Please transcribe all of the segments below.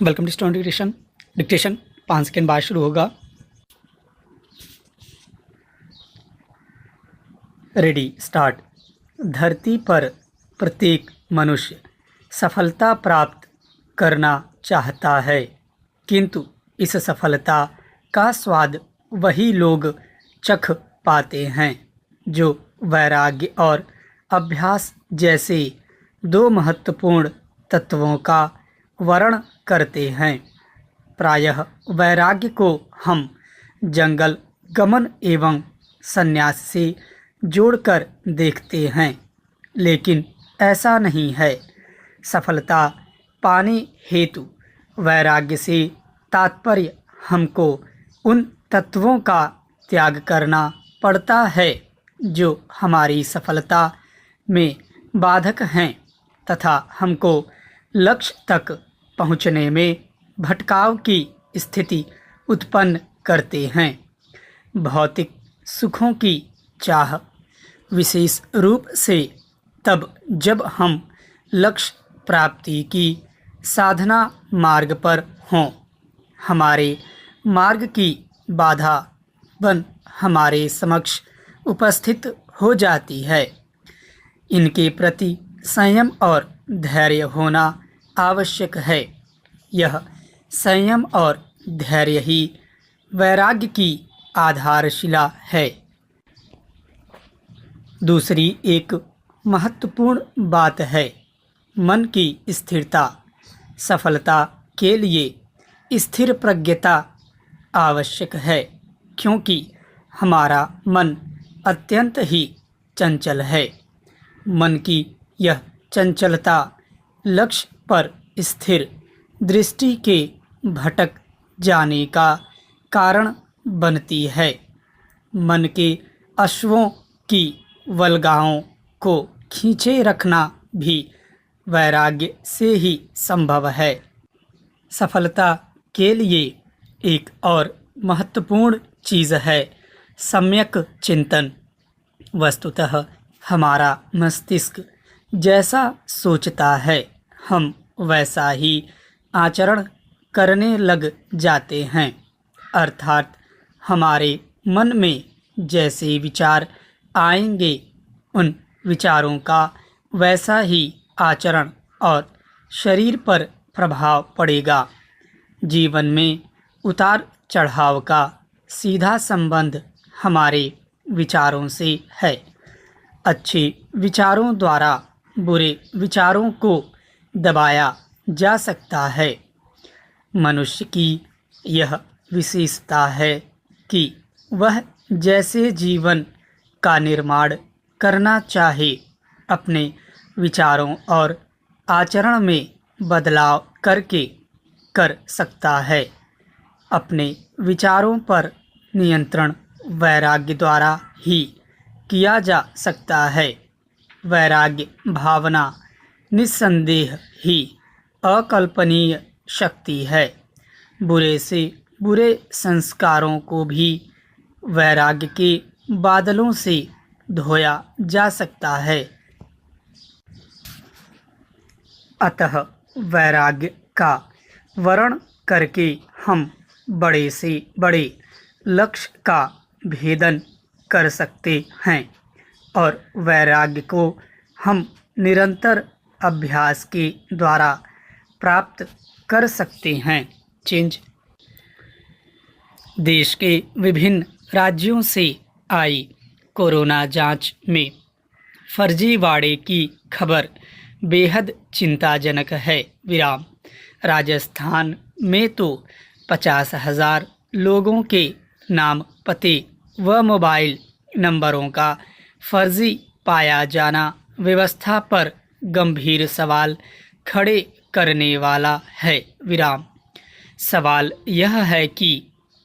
Welcome to student dictation 5 second बाद शुरू होगा। Ready start. धरती पर प्रत्येक मनुष्य सफलता प्राप्त करना चाहता है, किंतु इस सफलता का स्वाद वही लोग चख पाते हैं जो वैराग्य और अभ्यास जैसे दो महत्वपूर्ण तत्वों का वर्ण करते हैं। प्रायः वैराग्य को हम जंगल गमन एवं संन्यास से जोड़कर देखते हैं, लेकिन ऐसा नहीं है। सफलता पाने हेतु वैराग्य से तात्पर्य हमको उन तत्वों का त्याग करना पड़ता है जो हमारी सफलता में बाधक हैं तथा हमको लक्ष्य तक पहुँचने में भटकाव की स्थिति उत्पन्न करते हैं। भौतिक सुखों की चाह विशेष रूप से तब जब हम लक्ष्य प्राप्ति की साधना मार्ग पर हों, हमारे मार्ग की बाधा बन हमारे समक्ष उपस्थित हो जाती है। इनके प्रति संयम और धैर्य होना आवश्यक है। यह संयम और धैर्य ही वैराग्य की आधारशिला है। दूसरी एक महत्वपूर्ण बात है मन की स्थिरता। सफलता के लिए स्थिर प्रज्ञता आवश्यक है, क्योंकि हमारा मन अत्यंत ही चंचल है। मन की यह चंचलता लक्ष्य पर स्थिर दृष्टि के भटक जाने का कारण बनती है। मन के अश्वों की वल्गाओं को खींचे रखना भी वैराग्य से ही संभव है। सफलता के लिए एक और महत्वपूर्ण चीज़ है सम्यक चिंतन। वस्तुतः हमारा मस्तिष्क जैसा सोचता है, हम वैसा ही आचरण करने लग जाते हैं। अर्थात हमारे मन में जैसे विचार आएंगे, उन विचारों का वैसा ही आचरण और शरीर पर प्रभाव पड़ेगा। जीवन में उतार चढ़ाव का सीधा संबंध हमारे विचारों से है। अच्छे विचारों द्वारा बुरे विचारों को दबाया जा सकता है। मनुष्य की यह विशेषता है कि वह जैसे जीवन का निर्माण करना चाहे, अपने विचारों और आचरण में बदलाव करके कर सकता है। अपने विचारों पर नियंत्रण वैराग्य द्वारा ही किया जा सकता है। वैराग्य भावना निस्संदेह ही अकल्पनीय शक्ति है। बुरे से बुरे संस्कारों को भी वैराग्य के बादलों से धोया जा सकता है। अतः वैराग्य का वर्ण करके हम बड़े से बड़े लक्ष्य का भेदन कर सकते हैं और वैराग्य को हम निरंतर अभ्यास के द्वारा प्राप्त कर सकते हैं। चेंज। देश के विभिन्न राज्यों से आई कोरोना जांच में फर्जीवाड़े की खबर बेहद चिंताजनक है। विराम। राजस्थान में तो 50,000 लोगों के नाम, पते व मोबाइल नंबरों का फर्जी पाया जाना व्यवस्था पर गंभीर सवाल खड़े करने वाला है। विराम। सवाल यह है कि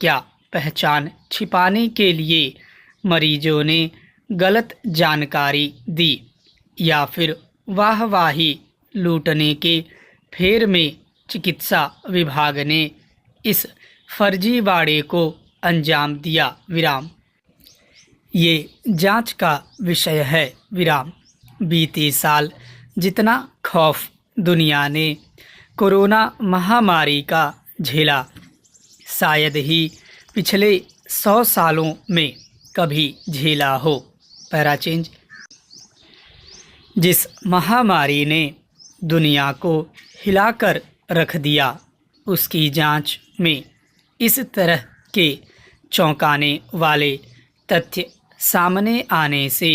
क्या पहचान छिपाने के लिए मरीजों ने गलत जानकारी दी या फिर वाहवाही लूटने के फेर में चिकित्सा विभाग ने इस फर्जीवाड़े को अंजाम दिया। विराम। ये जांच का विषय है। विराम। बीते साल जितना खौफ दुनिया ने कोरोना महामारी का झेला शायद ही पिछले 100 सालों में कभी झेला हो। Para change. जिस महामारी ने दुनिया को हिलाकर रख दिया, उसकी जांच में इस तरह के चौंकाने वाले तथ्य सामने आने से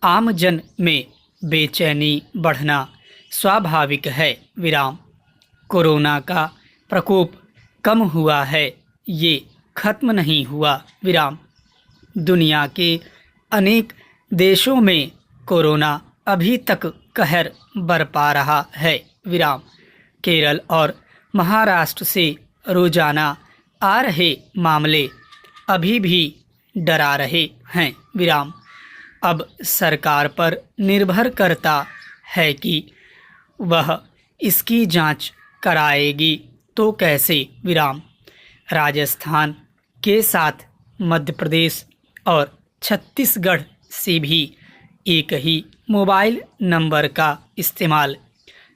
आम जन में बेचैनी बढ़ना स्वाभाविक है। विराम। कोरोना का प्रकोप कम हुआ है, ये खत्म नहीं हुआ। विराम। दुनिया के अनेक देशों में कोरोना अभी तक कहर बरपा रहा है। विराम। केरल और महाराष्ट्र से रोजाना आ रहे मामले अभी भी डरा रहे हैं। विराम। अब सरकार पर निर्भर करता है कि वह इसकी जांच कराएगी तो कैसे। विराम। राजस्थान के साथ मध्य प्रदेश और छत्तीसगढ़ से भी एक ही मोबाइल नंबर का इस्तेमाल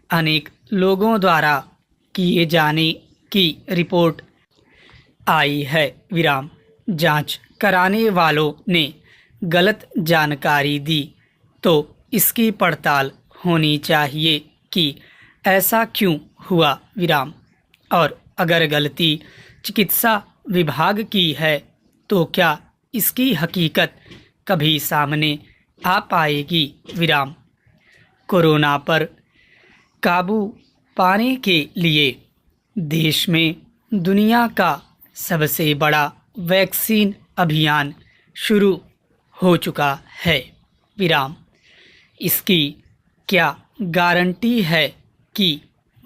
अनेक लोगों द्वारा किए जाने की रिपोर्ट आई है। विराम। जांच कराने वालों ने गलत जानकारी दी तो इसकी पड़ताल होनी चाहिए कि ऐसा क्यों हुआ। विराम। और अगर गलती चिकित्सा विभाग की है तो क्या इसकी हकीकत कभी सामने आ पाएगी। विराम। कोरोना पर काबू पाने के लिए देश में दुनिया का सबसे बड़ा वैक्सीन अभियान शुरू हो चुका है। विराम। इसकी क्या गारंटी है कि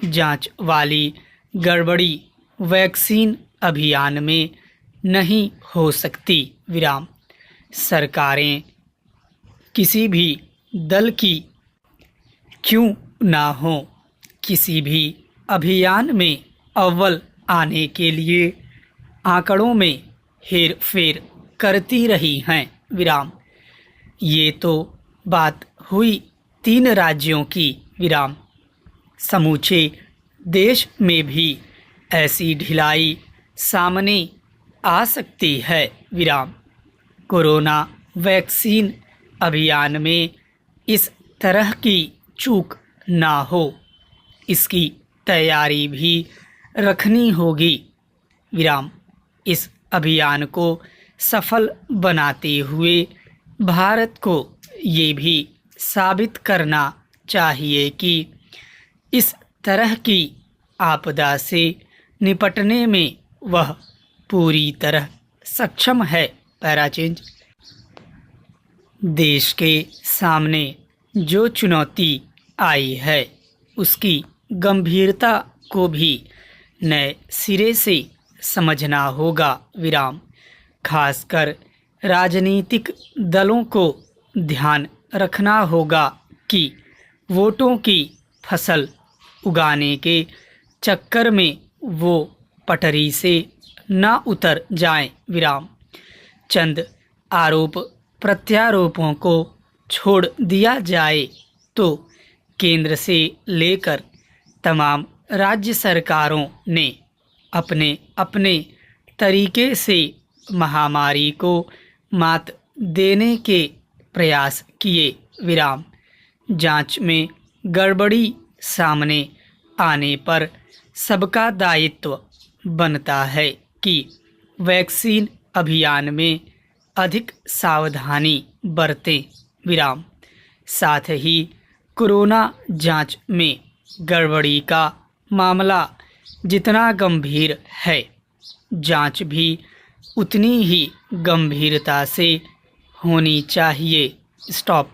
जांच वाली गड़बड़ी वैक्सीन अभियान में नहीं हो सकती। विराम। सरकारें किसी भी दल की क्यों ना हो, किसी भी अभियान में अव्वल आने के लिए आंकड़ों में हेर फेर करती रही हैं। विराम। ये तो बात हुई 3 राज्यों की। विराम। समूचे देश में भी ऐसी ढिलाई सामने आ सकती है। विराम। कोरोना वैक्सीन अभियान में इस तरह की चूक ना हो, इसकी तैयारी भी रखनी होगी। विराम। इस अभियान को सफल बनाते हुए भारत को ये भी साबित करना चाहिए कि इस तरह की आपदा से निपटने में वह पूरी तरह सक्षम है। Para change. देश के सामने जो चुनौती आई है उसकी गंभीरता को भी नए सिरे से समझना होगा। विराम। खासकर राजनीतिक दलों को ध्यान रखना होगा कि वोटों की फसल उगाने के चक्कर में वो पटरी से ना उतर जाएं। विराम। चंद आरोप प्रत्यारोपों को छोड़ दिया जाए तो केंद्र से लेकर तमाम राज्य सरकारों ने अपने अपने तरीके से महामारी को मात देने के प्रयास किए। विराम। जांच में गड़बड़ी सामने आने पर सबका दायित्व बनता है कि वैक्सीन अभियान में अधिक सावधानी बरतें। विराम। साथ ही कोरोना जांच में गड़बड़ी का मामला जितना गंभीर है, जांच भी उतनी ही गंभीरता से होनी चाहिए। स्टॉप।